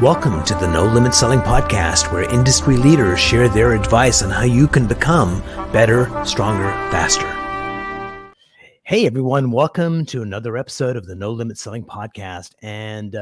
Welcome to the No Limit Selling Podcast, where industry leaders share their advice on how you can become better, stronger, faster. Hey everyone, welcome to another episode of the No Limit Selling Podcast. And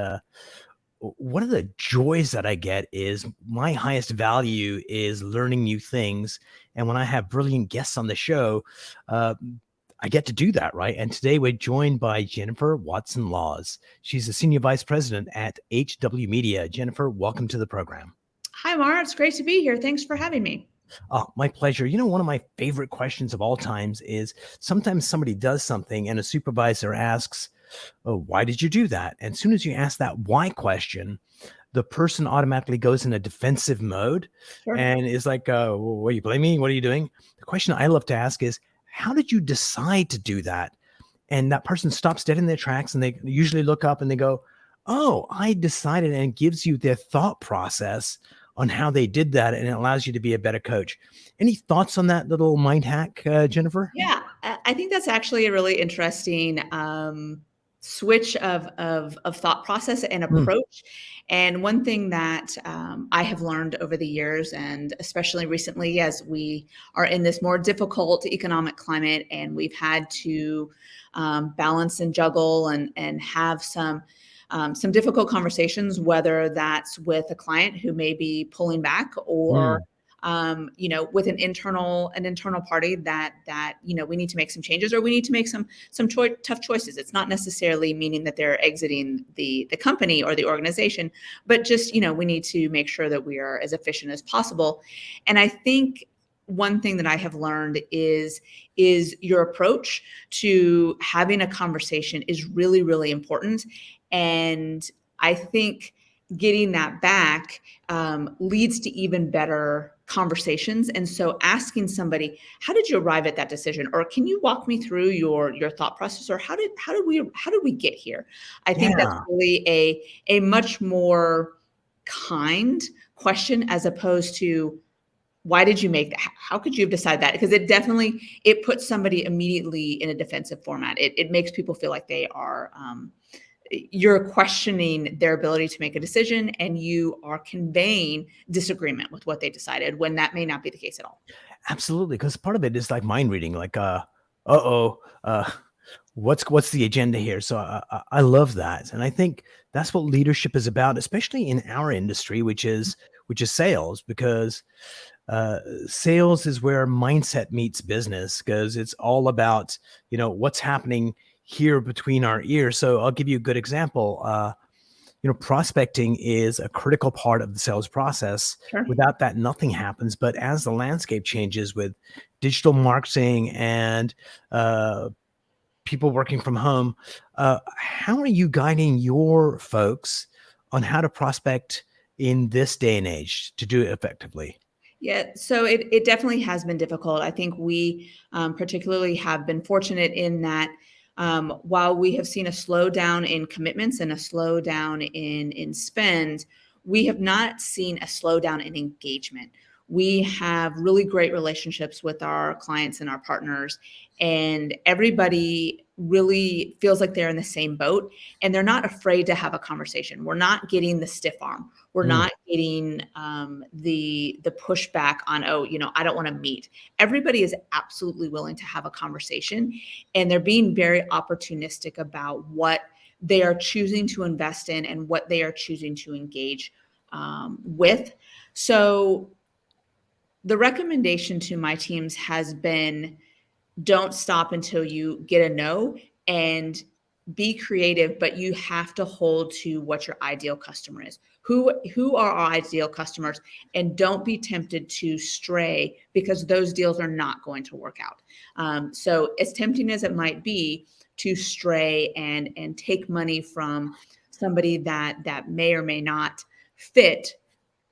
one of the joys that I get is my highest value is learning new things. And when I have brilliant guests on the show, I get to do that, right? And today we're joined by Jennifer Watson-Laws. She's the Senior Vice President at HW Media. Jennifer, welcome to the program. Hi, Mara. It's great to be here. Thanks for having me. Oh, my pleasure. You know, one of my favorite questions of all times is sometimes somebody does something and a supervisor asks, oh, why did you do that? And as soon as you ask that why question, the person automatically goes in a defensive mode and is like, what, you blame me? What are you doing? The question I love to ask is, how did you decide to do that? And that person stops dead in their tracks and they usually look up and they go, oh, I decided, and it gives you their thought process on how they did that. And it allows you to be a better coach. Any thoughts on that little mind hack, Jennifer? Yeah, I think that's actually a really interesting switch of thought process and approach. And one thing that I have learned over the years, and especially recently as we are in this more difficult economic climate and we've had to balance and juggle and have some difficult conversations, whether that's with a client who may be pulling back or with an internal party that we need to make some changes or we need to make some tough choices. It's not necessarily meaning that they're exiting the company or the organization, but just, we need to make sure that we are as efficient as possible. And I think one thing that I have learned is your approach to having a conversation is really, really important. And I think getting that back leads to even better conversations. And so asking somebody, how did you arrive at that decision? Or can you walk me through your thought process? Or how did we get here? I think that's really a much more kind question as opposed to, why did you make that? How could you have decided that? Because it puts somebody immediately in a defensive format. It makes people feel like they are, you're questioning their ability to make a decision and you are conveying disagreement with what they decided when that may not be the case at all. Absolutely. Because part of it is like mind reading, like, what's the agenda here? So I love that. And I think that's what leadership is about, especially in our industry, which is sales, because sales is where mindset meets business, because it's all about, what's happening here between our ears. So I'll give you a good example. Prospecting is a critical part of the sales process. Sure. Without that, nothing happens. But as the landscape changes with digital marketing and people working from home, how are you guiding your folks on how to prospect in this day and age to do it effectively? Yeah, so it definitely has been difficult. I think we particularly have been fortunate in that while we have seen a slowdown in commitments and a slowdown in spend, we have not seen a slowdown in engagement. We have really great relationships with our clients and our partners, and everybody really feels like they're in the same boat and they're not afraid to have a conversation. We're not getting the stiff arm. We're not getting the pushback on, I don't want to meet. Everybody is absolutely willing to have a conversation, and they're being very opportunistic about what they are choosing to invest in and what they are choosing to engage with. So the recommendation to my teams has been, don't stop until you get a no, and be creative, but you have to hold to what your ideal customer is. Who are our ideal customers? And don't be tempted to stray, because those deals are not going to work out. So as tempting as it might be to stray and take money from somebody that may or may not fit,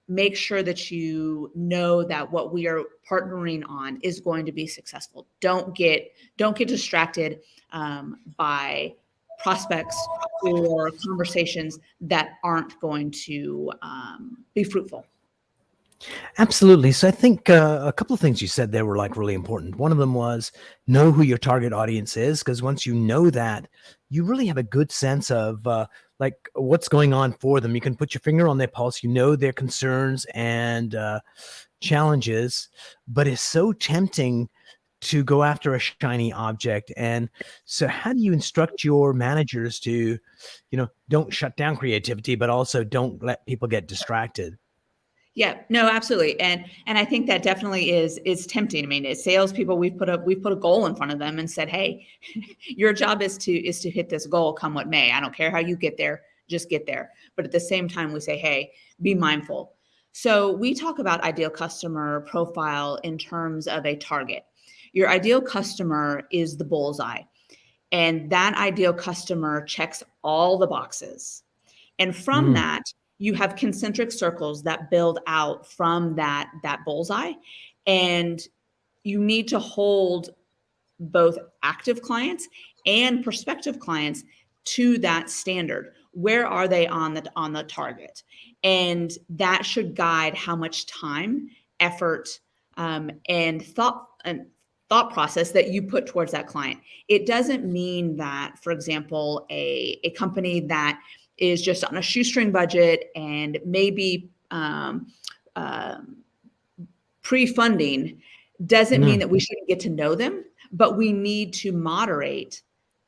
make sure that you know that what we are partnering on is going to be successful. Don't get distracted by prospects or conversations that aren't going to be fruitful. Absolutely. So I think a couple of things you said there were like really important. One of them was know who your target audience is, because once you know that, you really have a good sense of like what's going on for them. You can put your finger on their pulse. You know their concerns and challenges, but it's so tempting to go after a shiny object. And so, how do you instruct your managers to, don't shut down creativity, but also don't let people get distracted? Yeah, no, absolutely, and I think that definitely is tempting. I mean, as salespeople, we've put a goal in front of them and said, "Hey, your job is to hit this goal, come what may. I don't care how you get there, just get there." But at the same time, we say, "Hey, be mindful." So we talk about ideal customer profile in terms of a target. Your ideal customer is the bullseye, and that ideal customer checks all the boxes. And from Mm, that, you have concentric circles that build out from that bullseye. And you need to hold both active clients and prospective clients to that standard. Where are they on the target? And that should guide how much time, effort, and thought process that you put towards that client. It doesn't mean that, for example, a company that is just on a shoestring budget and maybe uh, pre-funding doesn't mean mm. that we shouldn't get to know them, but we need to moderate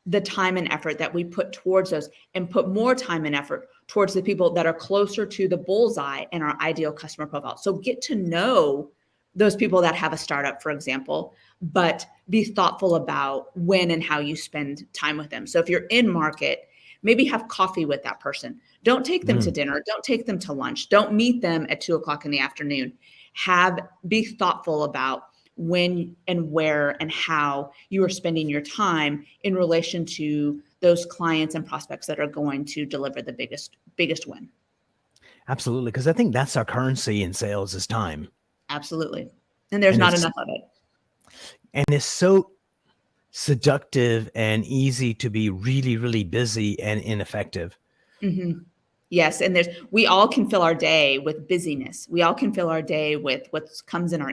the time and effort that we put towards those and put more time and effort towards the people that are closer to the bullseye in our ideal customer profile. So get to know those people that have a startup, for example, but be thoughtful about when and how you spend time with them. So if you're in market, maybe have coffee with that person. Don't take them to Mm. dinner. Don't take them to lunch. Don't meet them at 2 o'clock in the afternoon. Be thoughtful about when and where and how you are spending your time in relation to those clients and prospects that are going to deliver the biggest win. Absolutely, because I think that's our currency in sales is time, Absolutely. And there's and not it's enough of it. so seductive and easy to be really, really busy and ineffective. Mhm. Yes, and we all can fill our day with busyness. We all can fill our day with what comes in our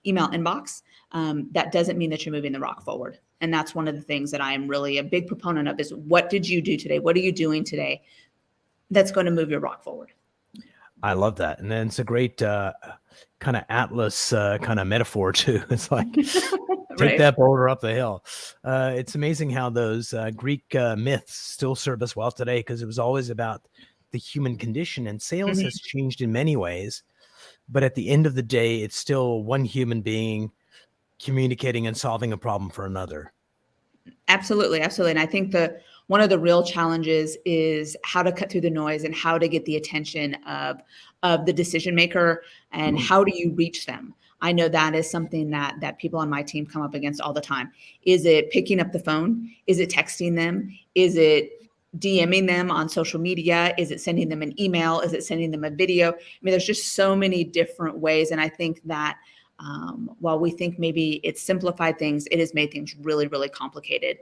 email inbox. That doesn't mean that you're moving the rock forward. And that's one of the things that I am really a big proponent of is what did you do today? What are you doing today that's going to move your rock forward? I love that, and then it's a great kind of atlas kind of metaphor too. It's like take Right? that boulder up the hill. It's amazing how those Greek myths still serve us well today because it was always about the human condition, and sales Mhm. has changed in many ways. But at the end of the day, it's still one human being communicating and solving a problem for another. Absolutely, absolutely. And I think one of the real challenges is how to cut through the noise and how to get the attention of the decision maker and how do you reach them. I know that is something that people on my team come up against all the time. Is it picking up the phone? Is it texting them? Is it DMing them on social media? Is it sending them an email? Is it sending them a video? I mean, there's just so many different ways. And I think that while we think maybe it's simplified things, it has made things really, really complicated.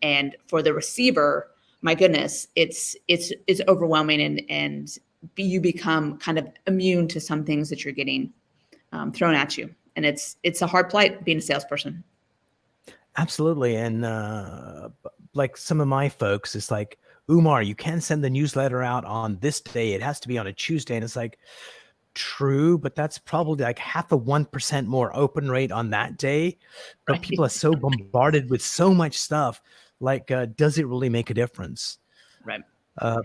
And for the receiver, my goodness, it's overwhelming, and you become kind of immune to some things that you're getting thrown at you, and it's a hard plight being a salesperson. Absolutely. And like some of my folks, it's like, Umar, you can send the newsletter out on this day. It has to be on a Tuesday. And it's like, true, but that's probably like half a 1% more open rate on that day. But people are Right, so bombarded with so much stuff. Like, does it really make a difference? right, Uh,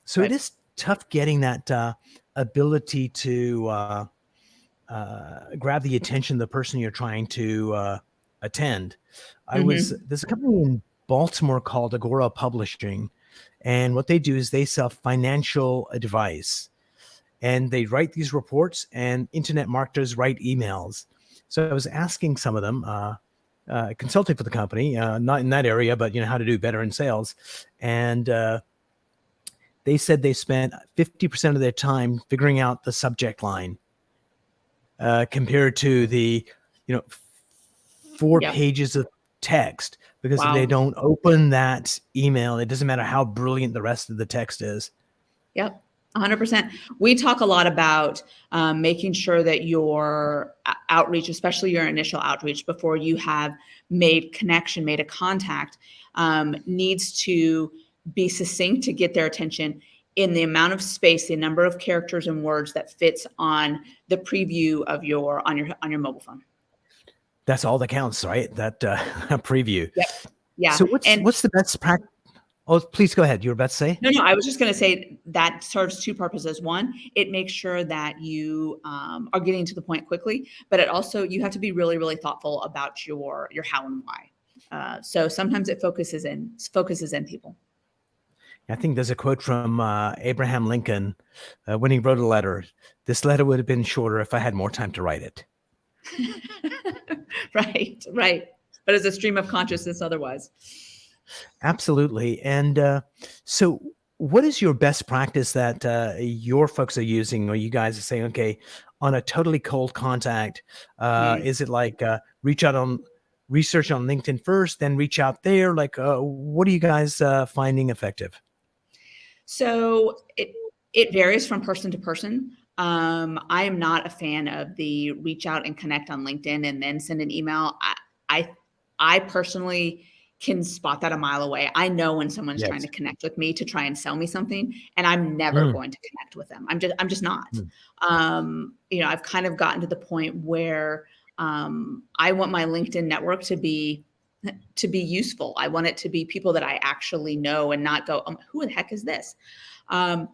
so it right. is tough getting that ability to grab the attention of the person you're trying to attend. Hmm. There's a company in Baltimore called Agora Publishing, and what they do is they sell financial advice, and they write these reports, and internet marketers write emails. So I was asking some of them, consulting for the company, not in that area, but how to do better in sales, and they said they spent 50% of their time figuring out the subject line compared to the you know 4 Yeah. pages of text, because if they Wow. don't open that email, it doesn't matter how brilliant the rest of the text is. Yep. 100%. We talk a lot about making sure that your outreach, especially your initial outreach, before you have made connection, made a contact, needs to be succinct to get their attention in the amount of space, the number of characters and words that fits on the preview of your mobile phone. That's all that counts, right? That preview. Yep. Yeah. So And what's the best practice? Oh, please go ahead. You were about to say? no, I was just going to say that serves two purposes. One, it makes sure that you are getting to the point quickly, but it also, you have to be really, really thoughtful about your how and why. So sometimes it focuses in people. I think there's a quote from Abraham Lincoln when he wrote a letter. This letter would have been shorter if I had more time to write it. Right, right. But it's a stream of consciousness otherwise. Absolutely. And so what is your best practice that your folks are using, or you guys are saying, okay, on a totally cold contact, Mm. is it like research on LinkedIn first, then reach out there? Like, what are you guys finding effective? So it varies from person to person. I am not a fan of the reach out and connect on LinkedIn and then send an email. I, I personally can spot that a mile away. I know when someone's trying Yes. to connect with me to try and sell me something, and I'm never Mm, going to connect with them. I'm just not. mm. I've kind of gotten to the point where I want my LinkedIn network to be useful. I want it to be people that I actually know and not go, who the heck is this? Um,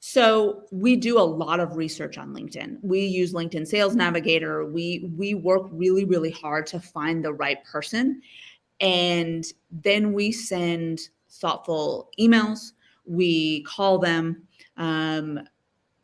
so we do a lot of research on LinkedIn. We use LinkedIn Sales Navigator. We work really, really hard to find the right person. And then we send thoughtful emails. We call them.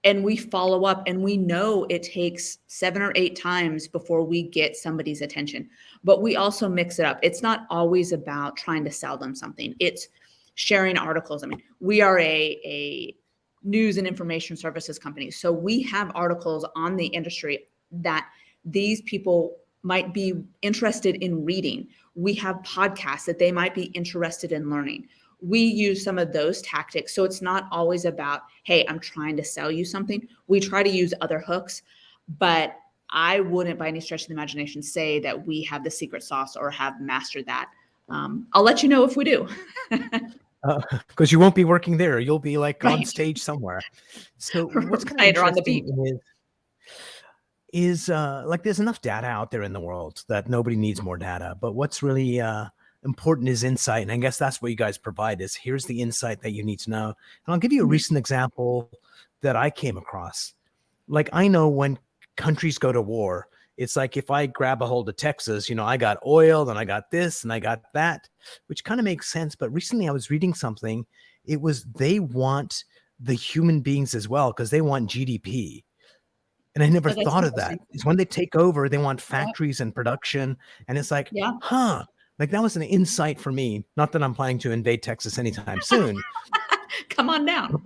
And we follow up, and we know it takes 7 or 8 times before we get somebody's attention, but we also mix it up. It's not always about trying to sell them something. It's sharing articles. I mean, we are a news and information services company, so we have articles on the industry that these people might be interested in reading. We have podcasts that they might be interested in learning. We use some of those tactics. So it's not always about, hey, I'm trying to sell you something. We try to use other hooks, but I wouldn't by any stretch of the imagination say that we have the secret sauce or have mastered that. I'll let you know if we do. Because you won't be working there. You'll be like on Right. stage somewhere. So what's kind of Right. Or on the interesting beach. is like there's enough data out there in the world that nobody needs more data. But what's really important is insight. And I guess that's what you guys provide is here's the insight that you need to know. And I'll give you a Mhm. recent example that I came across. Like I know when countries go to war, it's like if I grab a hold of Texas, I got oil and I got this and I got that, which kind of makes sense. But recently I was reading something. It was they want the human beings as well because they want GDP. And I never Oh, that's thought of that. interesting. Is when they take over, they want Yeah. factories and production. And it's like, Yeah. huh, like that was an insight for me. Not that I'm planning to invade Texas anytime soon, Come on down.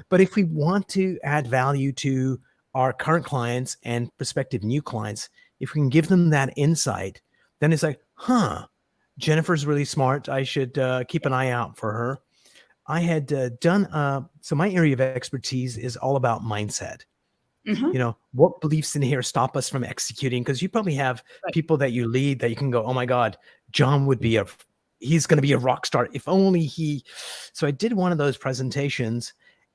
but if we want to add value to our current clients and prospective new clients, if we can give them that insight, then it's like, huh, Jennifer's really smart. I should keep an eye out for her. I had so my area of expertise is all about mindset. Hmm. What beliefs in here stop us from executing? Because you probably have Right. people that you lead that you can go, oh my God, John he's going to be a rock star. If only so I did one of those presentations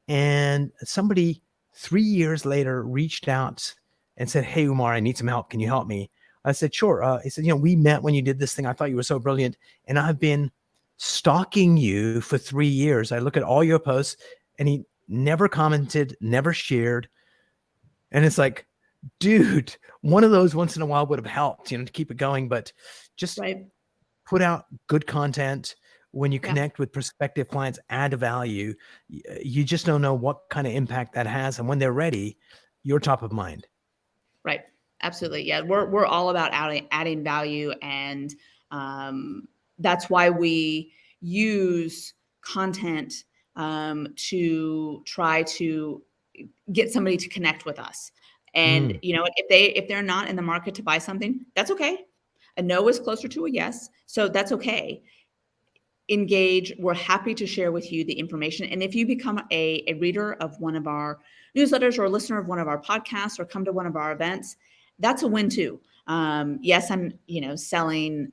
and somebody 3 years later reached out and said, hey, Umar, I need some help. Can you help me? I said, sure. He said, we met when you did this thing. I thought you were so brilliant. And I've been stalking you for 3 years. I look at all your posts and he never commented, never shared. And it's like, dude, one of those once in a while would have helped, to keep it going. But just Right. put out good content. When you Yeah. connect with prospective clients, add value. You just don't know what kind of impact that has. And when they're ready, you're top of mind. Right. Absolutely. Yeah. We're all about adding value, and um, that's why we use content to try to get somebody to connect with us. And Mm, if they're not in the market to buy something, that's okay. A no is closer to a yes, so that's okay. engage. We're happy to share with you the information. And if you become a reader of one of our newsletters or a listener of one of our podcasts or come to one of our events, that's a win too. Yes, I'm, selling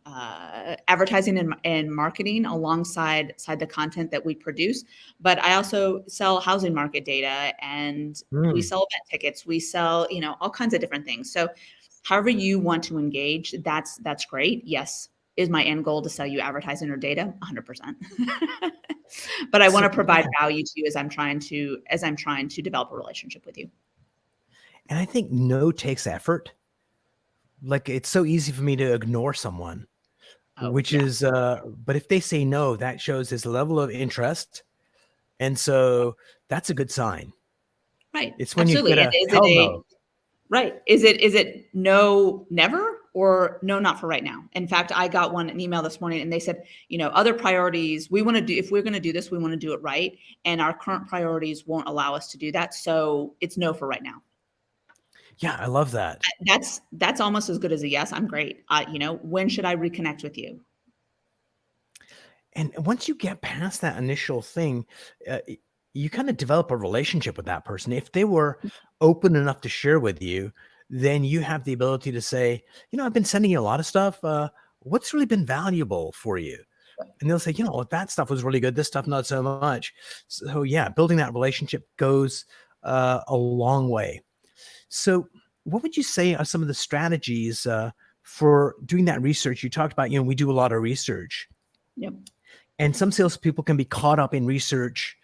advertising and marketing alongside the content that we produce, but I also sell housing market data, and we Mm. sell event tickets. We sell, all kinds of different things. So however you want to engage, that's great. Yes. Is my end goal to sell you advertising or data? 100%. But I want So to provide yeah, value to you as I'm trying to develop a relationship with you. and I think no takes effort. Like it's so easy for me to ignore someone, Oh, which yeah. is but if they say no, that shows his level of interest. And so that's a good sign. Right. It's when you Absolutely. get And a hell no. is it no, never, or no, not for right now? In fact, I got an email this morning and they said, other priorities, we want to do, if we're going to do this, we want to do it right. And our current priorities won't allow us to do that. So it's no for right now. Yeah, I love that. That's almost as good as a yes. I'm great. When should I reconnect with you? And once you get past that initial thing, you kind of develop a relationship with that person. If they were open enough to share with you, then you have the ability to say, I've been sending you a lot of stuff. What's really been valuable for you? And they'll say, that stuff was really good. This stuff, not so much. So yeah, building that relationship goes a long way. So what would you say are some of the strategies for doing that research? You talked about, we do a lot of research. Yep. And some salespeople can be caught up in research,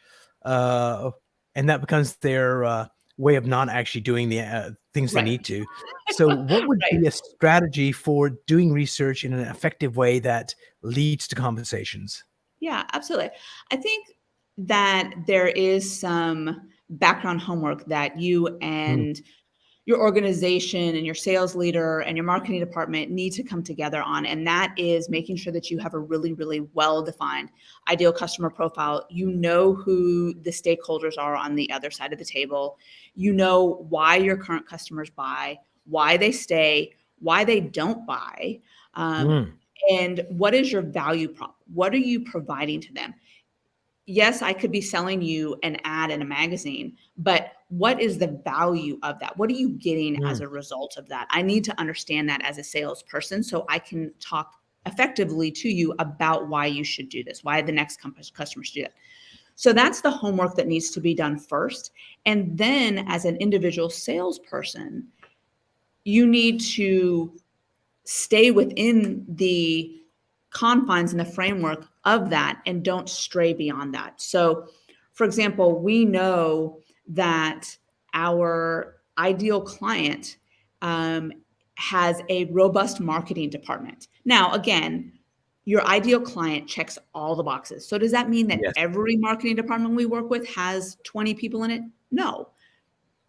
uh, and that becomes their way of not actually doing the things they Right. need to. So, what would Right. be a strategy for doing research in an effective way that leads to conversations? Yeah, absolutely. I think that there is some background homework that you Mm, and your organization and your sales leader and your marketing department need to come together on. And that is making sure that you have a really, really well defined ideal customer profile. You know who the stakeholders are on the other side of the table. You know why your current customers buy, why they stay, why they don't buy. Um, mm, and what is your value prop? What are you providing to them? Yes, I could be selling you an ad in a magazine, but what is the value of that? What are you getting as mm, a result of that? I need to understand that as a salesperson so I can talk effectively to you about why you should do this, why the next customer should do that. So that's the homework that needs to be done first. And then as an individual salesperson, you need to stay within the confines and the framework of that and don't stray beyond that. So, for example, we know that our ideal client um, has a robust marketing department. Now, again, your ideal client checks all the boxes. So, does that mean that yes. every marketing department we work with has 20 people in it? No.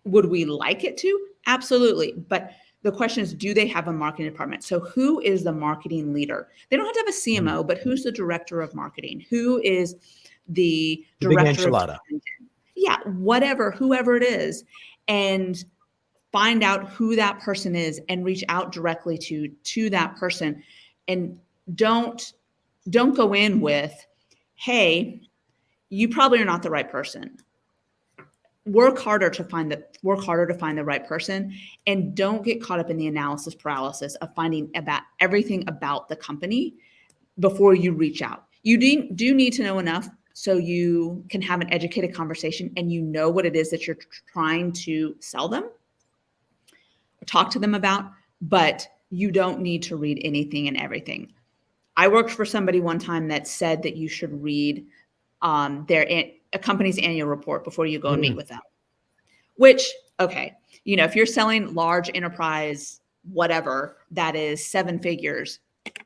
Would we like it to? Absolutely. But the question is, do they have a marketing department? So who is the marketing leader? They don't have to have a Mm. CMO, but who's the director of marketing? Who is the The big director of enchilada. content? Yeah, whatever, whoever it is. And find out who that person is and reach out directly to that person. And don't don't go in with, hey, you probably are not the right person. Work harder to find the right person, and don't get caught up in the analysis paralysis of finding about everything about the company before you reach out. You do need to know enough so you can have an educated conversation and you know what it is that you're trying to sell them or talk to them about, but you don't need to read anything and everything. I worked for somebody one time that said that you should read a company's annual report before you go and meet Mm, with them. Which, okay, if you're selling large enterprise, whatever, that is seven figures,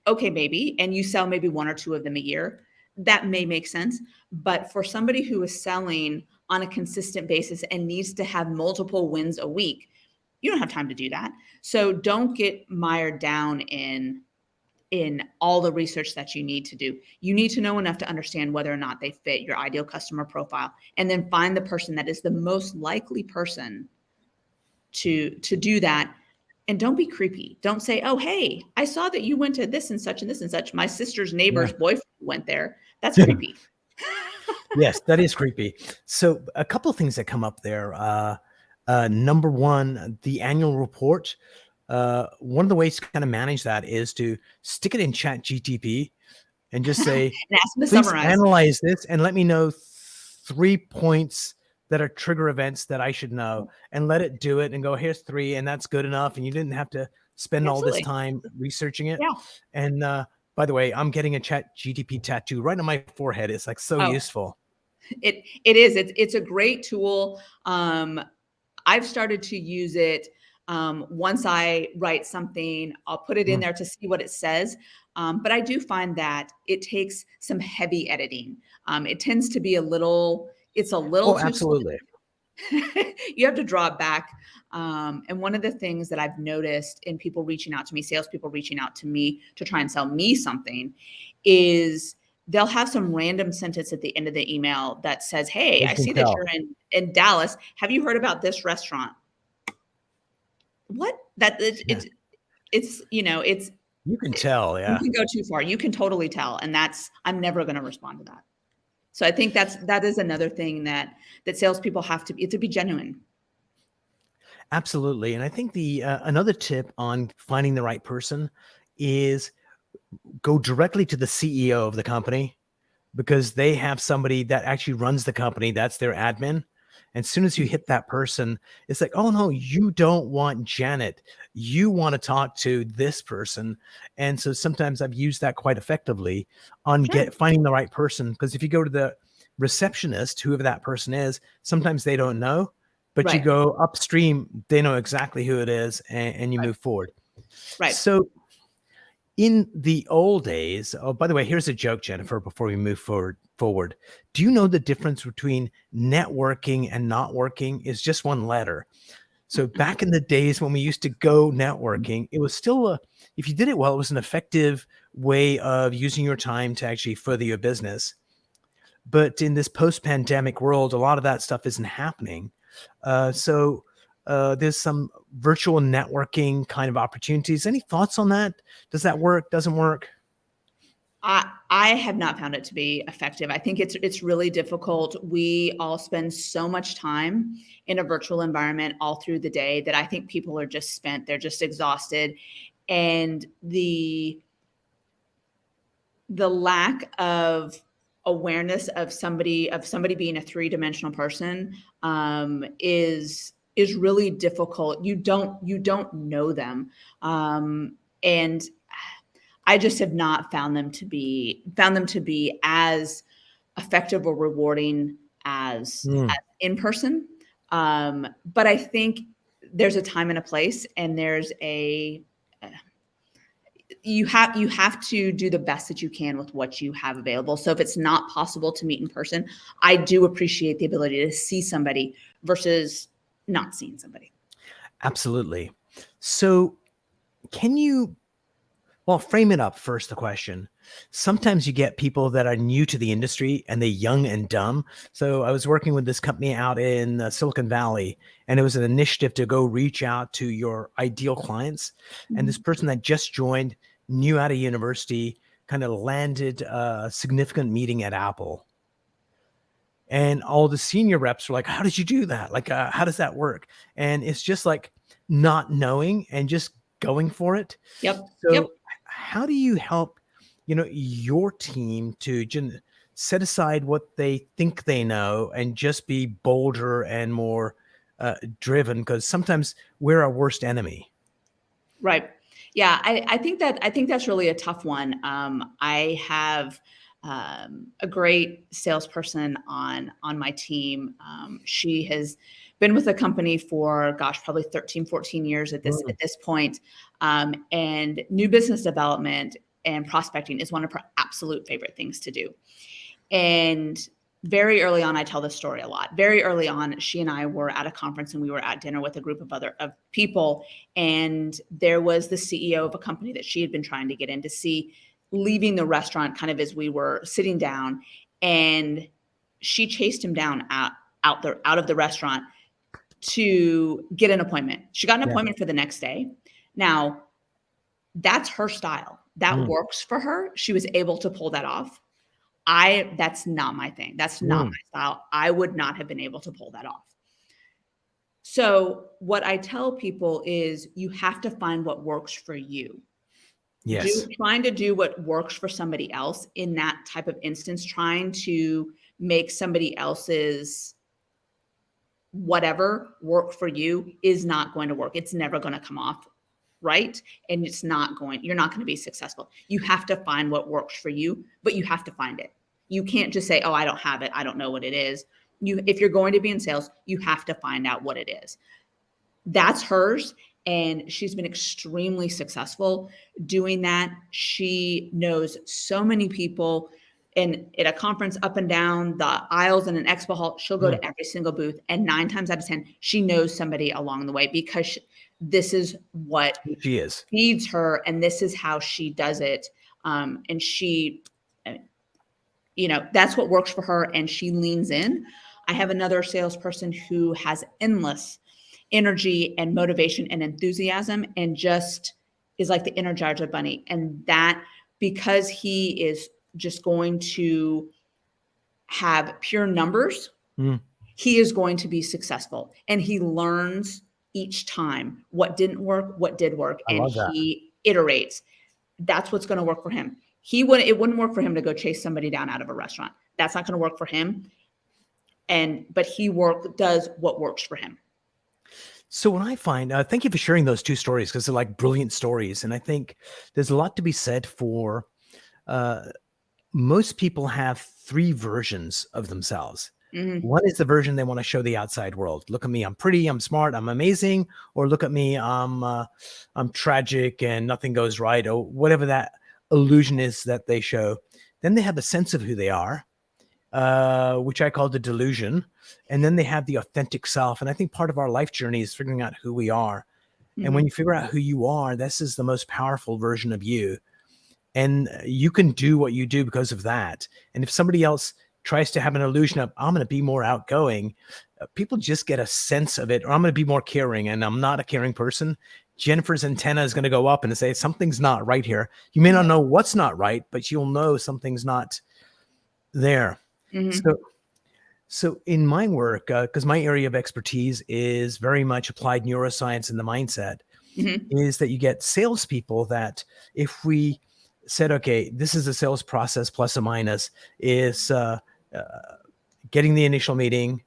okay, maybe, and you sell maybe one or two of them a year, that may make sense. But for somebody who is selling on a consistent basis and needs to have multiple wins a week, you don't have time to do that. So don't get mired down in all the research that you need to do. You need to know enough to understand whether or not they fit your ideal customer profile, and then find the person that is the most likely person to do that. And don't be creepy. Don't say, "Oh, hey, I saw that you went to this and such and this and such. My sister's yeah. neighbor's boyfriend went there." That's creepy. Yes, that is creepy. So a couple of things that come up there. Number one, the annual report. One of the ways to kind of manage that is to stick it in Chat GTP and just say, And ask them to please summarize. analyze this and let me know 3 points that are trigger events that I should know, and let it do it and go, here's 3, and that's good enough. And you didn't have to spend all this Absolutely. time researching it. Yeah. And by the way, I'm getting a Chat GTP tattoo right on my forehead. It's like so Oh, useful. it is. It's a great tool. I've started to use it. Once I write something, I'll put it in Mm. there to see what it says. But I do find that it takes some heavy editing. It tends to be it's a little Oh, too slow. absolutely. You have to draw it back. And one of the things that I've noticed in people reaching out to me, salespeople reaching out to me to try and sell me something, is they'll have some random sentence at the end of the email that says, "Hey, You I can see that tell. you're in Dallas. Have you heard about this restaurant?" What? That Yeah. it's You can tell. you Yeah. can go too far. You can totally tell, and I'm never going to respond to that. So I think that is another thing that salespeople have to be genuine. Absolutely. And I think the another tip on finding the right person is go directly to the CEO of the company, because they have somebody that actually runs the company. That's their admin. And as soon as you hit that person, it's like, oh no, you don't want Janet. You want to talk to this person. And so sometimes I've used that quite effectively on Sure. finding the right person. Because if you go to the receptionist, whoever that person is, sometimes they don't know, but you Right. go upstream, they know exactly who it is, and you Right. move forward. Right. So in the old days, oh, by the way, here's a joke, Jennifer, before we move forward. Do you know the difference between networking and not working is just one letter? So back in the days when we used to go networking, it was still if you did it well, it was an effective way of using your time to actually further your business. But in this post-pandemic world, a lot of that stuff isn't happening. So there's some virtual networking kind of opportunities. Any thoughts on that? Does that work? Doesn't work? I have not found it to be effective. I think it's really difficult. We all spend so much time in a virtual environment all through the day that I think people are just spent. They're just exhausted, and the lack of awareness of somebody being a three-dimensional person is really difficult. You don't know them, and I just have not found them to be as effective or rewarding as Mm, in person. But I think there's a time and a place, and there's a you have to do the best that you can with what you have available. So if it's not possible to meet in person, I do appreciate the ability to see somebody versus not seeing somebody. absolutely. So can you, well, frame it up first, the question. Sometimes you get people that are new to the industry and they're young and dumb. So I was working with this company out in Silicon Valley, and it was an initiative to go reach out to your ideal clients. And this Mhm. person that just joined, new out of university, kind of landed a significant meeting at Apple. And all the senior reps were like, how did you do that? Like, how does that work? And it's just like not knowing and just going for it. Yep. Yep. So how do you help, your team to set aside what they think they know and just be bolder and more driven? Because sometimes we're our worst enemy. Right. Yeah, I think that's really a tough one. I have a great salesperson on my team. She has been with the company for, gosh, probably 13, 14 years at this Mm, at this point. And new business development and prospecting is one of her absolute favorite things to do. And very early on, I tell this story a lot. Very early on, she and I were at a conference and we were at dinner with a group of people. And there was the CEO of a company that she had been trying to get in to see, leaving the restaurant kind of as we were sitting down. And she chased him down out of the restaurant to get an appointment. She got an yeah. appointment for the next day. Now, that's her style. That Mm, works for her. She was able to pull that off. That's not my thing. That's not Mm, my style. I would not have been able to pull that off. So what I tell people is you have to find what works for you. yes. Trying to do what works for somebody else in that type of instance, trying to make somebody else's whatever work for you is not going to work. It's never going to come off right. And you're not going to be successful. You have to find what works for you, but you have to find it. You can't just say, oh, I don't have it. I don't know what it is. If you're going to be in sales, you have to find out what it is. That's hers. And she's been extremely successful doing that. She knows so many people. And at a conference up and down the aisles in an expo hall, she'll go Mm, to every single booth. And 9 times out of 10, she knows somebody along the way because this is what she is. feeds her and this is how she does it. And that's what works for her. And she leans in. I have another salesperson who has endless energy and motivation and enthusiasm and just is like the Energizer bunny. And that because he is just going to have pure numbers, Mm, he is going to be successful. And he learns each time what didn't work, what did work, I and love that. he iterates. That's what's going to work for him. It wouldn't work for him to go chase somebody down out of a restaurant. That's not going to work for him. But he does what works for him. So what I find, thank you for sharing those two stories because they're like brilliant stories. And I think there's a lot to be said for uh, most people have three versions of themselves. Mm-hmm. One is the version they want to show the outside world. Look at me, I'm pretty, I'm smart, I'm amazing. Or look at me, I'm tragic and nothing goes right, or whatever that illusion is that they show. Then they have a sense of who they are, which I call the delusion. And then they have the authentic self. And I think part of our life journey is figuring out who we are. And when Mm-hmm. you figure out who you are, this is the most powerful version of you. And you can do what you do because of that. And if somebody else tries to have an illusion of, I'm going to be more outgoing, people just get a sense of it, or I'm going to be more caring, and I'm not a caring person. Jennifer's antenna is going to go up and say, something's not right here. You may not know what's not right, but you'll know something's not there. Mm-hmm. So in my work, because my area of expertise is very much applied neuroscience and the mindset, Mm-hmm. is that you get salespeople that if we said, okay, this is a sales process plus or minus, is getting the initial meeting,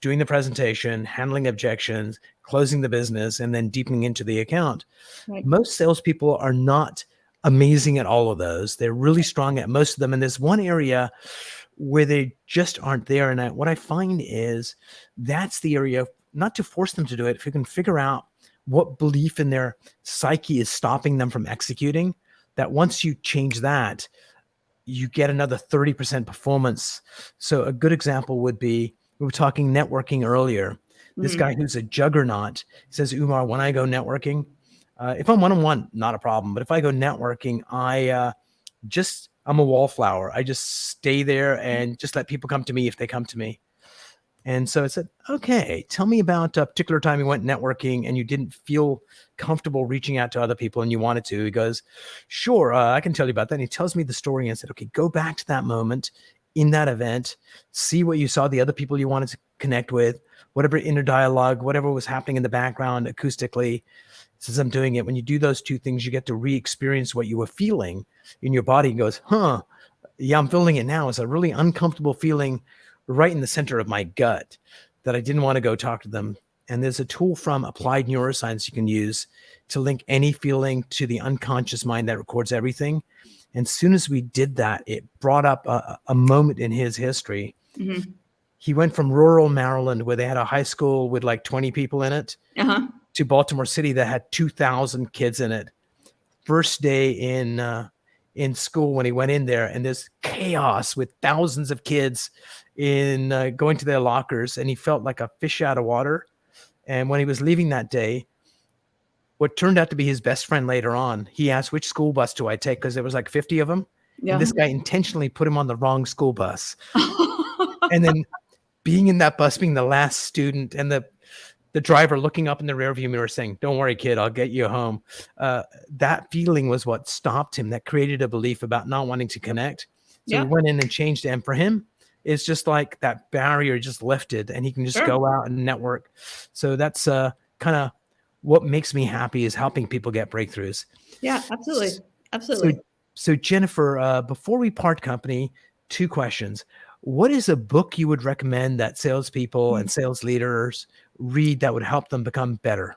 doing the presentation, handling objections, closing the business, and then deepening into the account. Right. Most salespeople are not amazing at all of those. They're really strong at most of them. And there's one area where they just aren't there. And what I find is that's the area, not to force them to do it, if you can figure out what belief in their psyche is stopping them from executing, that once you change that, you get another 30% performance. So a good example would be, we were talking networking earlier. This Mm-hmm. guy who's a juggernaut says, Umar, when I go networking, if I'm one-on-one, not a problem. But if I go networking, I'm a wallflower. I just stay there and just let people come to me if they come to me. And so I said, okay, tell me about a particular time you went networking and you didn't feel comfortable reaching out to other people and you wanted to. He goes, sure, I can tell you about that. And he tells me the story and I said, okay, go back to that moment in that event, see what you saw, the other people you wanted to connect with, whatever inner dialogue, whatever was happening in the background acoustically. Says, I'm doing it. When you do those two things, you get to re-experience what you were feeling in your body. And goes, yeah, I'm feeling it now. It's a really uncomfortable feeling right in the center of my gut that I didn't want to go talk to them. And there's a tool from applied neuroscience you can use to link any feeling to the unconscious mind that records everything. And as soon as we did that, it brought up a moment in his history. Mm-hmm. He went from rural Maryland, where they had a high school with like 20 people in it, Uh-huh. to Baltimore City that had 2,000 kids in it. First day in school when he went in there, and there's chaos with thousands of kids in going to their lockers, and he felt like a fish out of water. And when he was leaving that day, what turned out to be his best friend later on, he asked, which school bus do I take? Because there was like 50 of them. And Yeah. this guy intentionally put him on the wrong school bus. And then being in that bus, being the last student, and the driver looking up in the rearview mirror saying, don't worry, kid, I'll get you home. That feeling was what stopped him, that created a belief about not wanting to connect. So we Yeah. went in and changed it. And for him, it's just like that barrier just lifted and he can just Sure. go out and network. So that's kind of what makes me happy, is helping people get breakthroughs. Yeah, absolutely. So, Absolutely. so Jennifer, before we part company, 2 questions. What is a book you would recommend that salespeople and sales leaders read that would help them become better?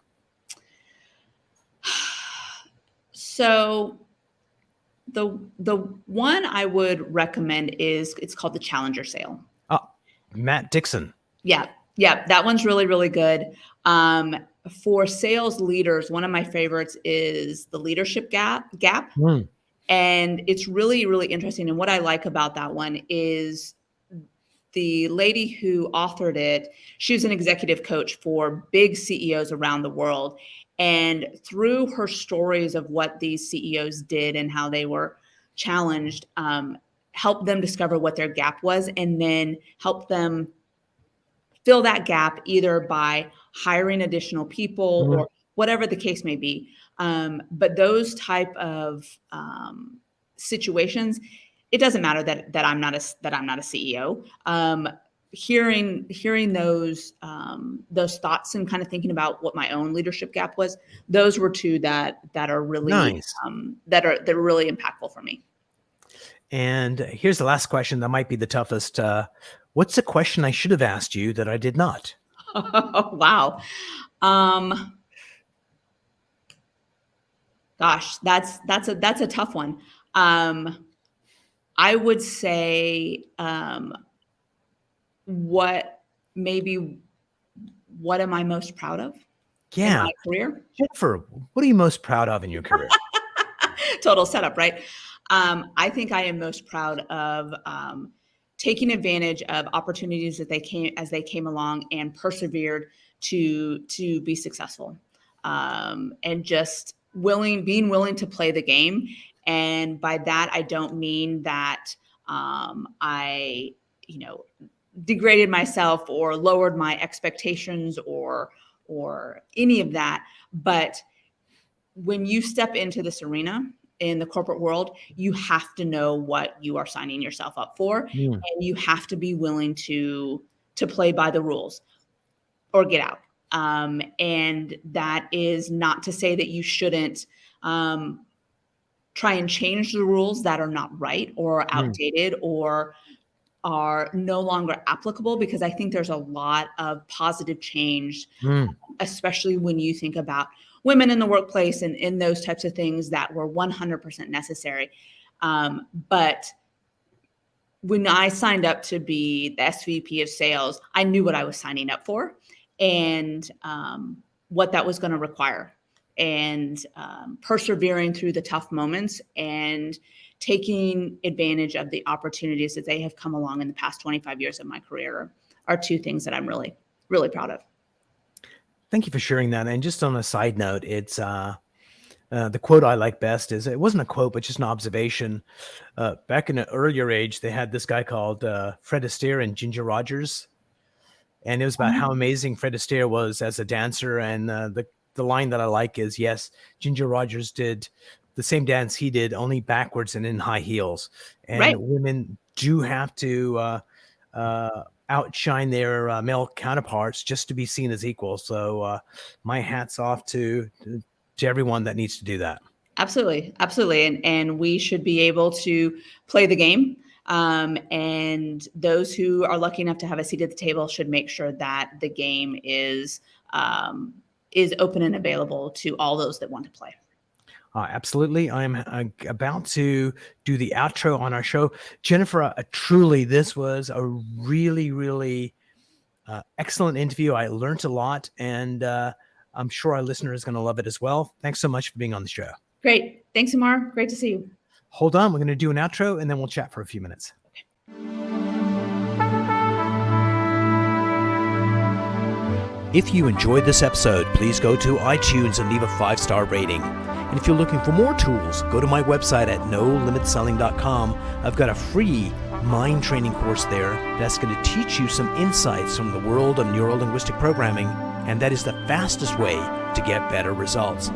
So the one I would recommend is it's called The Challenger Sale. Oh, Matt Dixon. Yeah. Yeah, that one's really, really good. Um, for sales leaders, one of my favorites is The Leadership Gap. Mm, And it's really, really interesting. And what I like about that one is the lady who authored it, she was an executive coach for big CEOs around the world. And through her stories of what these CEOs did and how they were challenged, helped them discover what their gap was and then help them fill that gap either by hiring additional people mm, or whatever the case may be. But those type of situations, it doesn't matter that I'm not a CEO. Hearing those thoughts and kind of thinking about what my own leadership gap was, those were two that are really nice. that are really impactful for me. And here's the last question that might be the toughest. What's a question I should have asked you that I did not? Wow. Um, Gosh, that's a tough one. Um, I would say, what maybe what am I most proud of in Yeah. my career? Jennifer, what are you most proud of in your career? Total setup, right? I think I am most proud of taking advantage of opportunities that they came along and persevered to be successful, and just being willing to play the game. And by that, I don't mean that I, you know, degraded myself or lowered my expectations or any of that, but when you step into this arena in the corporate world, you have to know what you are signing yourself up for, Mm, and you have to be willing to play by the rules or get out. And that is not to say that you shouldn't try and change the rules that are not right or mm, outdated or are no longer applicable, because I think there's a lot of positive change, mm, especially when you think about women in the workplace and in those types of things that were 100% necessary. But when I signed up to be the SVP of sales, I knew what I was signing up for and what that was going to require, and persevering through the tough moments and taking advantage of the opportunities that they have come along in the past 25 years of my career are two things that I'm really, really proud of. thank you for sharing that. And just on a side note, it's the quote I like best is, it wasn't a quote, but just an observation. Back in an earlier age, they had this guy called Fred Astaire and Ginger Rogers, and it was about how amazing Fred Astaire was as a dancer. And the line that I like is, yes, Ginger Rogers did the same dance he did, only backwards and in high heels. And Right. women do have to outshine their male counterparts just to be seen as equal. So my hat's off to everyone that needs to do that. Absolutely, absolutely, and we should be able to play the game. And those who are lucky enough to have a seat at the table should make sure that the game is open and available to all those that want to play. Absolutely. I'm about to do the outro on our show. Jennifer, truly, this was a really, really excellent interview. I learned a lot, and I'm sure our listener is going to love it as well. Thanks so much for being on the show. Great, thanks, Amar. Great to see you. Hold on. We're going to do an outro, and then we'll chat for a few minutes. If you enjoyed this episode, please go to iTunes and leave a 5-star rating. And if you're looking for more tools, go to my website at nolimitselling.com. I've got a free mind training course there that's going to teach you some insights from the world of neuro-linguistic programming, and that is the fastest way to get better results.